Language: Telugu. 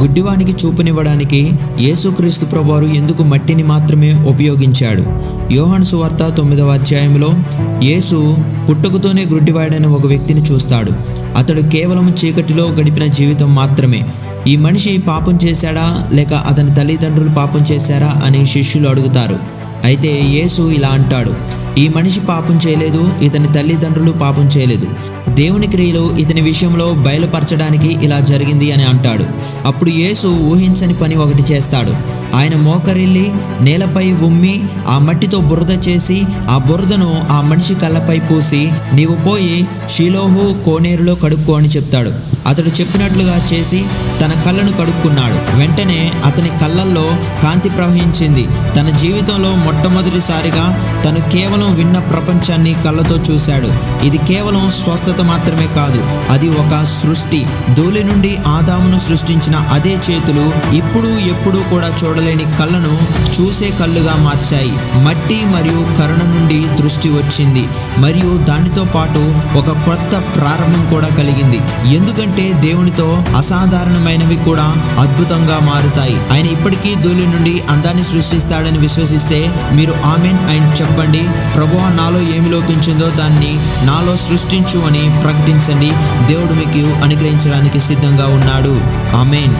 గుడ్డివానికి చూపునివ్వడానికి యేసుక్రీస్తు ప్రభువారు ఎందుకు మట్టిని మాత్రమే ఉపయోగించాడు? యోహాను సువార్త 9వ అధ్యాయంలో యేసు పుట్టుకతోనే గుడ్డివాడైన ఒక వ్యక్తిని చూస్తాడు. అతడు కేవలం చీకటిలో గడిపిన జీవితం మాత్రమే. ఈ మనిషి పాపం చేశాడా లేక అతని తల్లిదండ్రులు పాపం చేశారా అని శిష్యులు అడుగుతారు. అయితే యేసు ఇలా అంటాడు, ఈ మనిషి పాపం చేయలేదు, ఇతని తల్లిదండ్రులు పాపం చేయలేదు. దేవుని క్రియలు ఇతని విషయంలో బయలుపరచడానికి ఇలా జరిగింది అని అంటాడు. అప్పుడు యేసు ఊహించని పని ఒకటి చేస్తాడు. ఆయన మోకరిల్లి నేలపై ఉమ్మి ఆ మట్టితో బురద చేసి ఆ బురదను ఆ మనిషి కళ్ళపై పూసి, నీవు పోయి షిలోహు కోనేరులో కడుక్కో అని చెప్తాడు. అతడు చెప్పినట్లుగా చేసి తన కళ్ళను కడుక్కున్నాడు. వెంటనే అతని కళ్ళల్లో కాంతి ప్రవహించింది. తన జీవితంలో మొట్టమొదటిసారిగా తను కేవలం విన్న ప్రపంచాన్ని కళ్ళతో చూశాడు. ఇది కేవలం స్వస్థత మాత్రమే కాదు, అది ఒక సృష్టి. ధూళి నుండి ఆదామును సృష్టించిన అదే చేతులు ఇప్పుడు ఎప్పుడూ కూడా చూడలేని కళ్ళను చూసే కళ్ళుగా మార్చాయి. మట్టి మరియు కరుణ నుండి దృష్టి వచ్చింది మరియు దానితో పాటు ఒక కొత్త ప్రారంభం కూడా కలిగింది. ఎందుకంటే దేవునితో అసాధారణమైనవి కూడా అద్భుతంగా మారుతాయి. ఆయన ఇప్పటికీ ధూళి నుండి అందాన్ని సృష్టిస్తాడని విశ్వసిస్తే మీరు ఆమెన్ అని చెప్పండి. ప్రభువా, నాలో ఏమి లోపించిందో దాన్ని నాలో సృష్టించు అని ప్రకటించండి. దేవుడు మీకు అనుగ్రహించడానికి సిద్ధంగా ఉన్నాడు. ఆమెన్.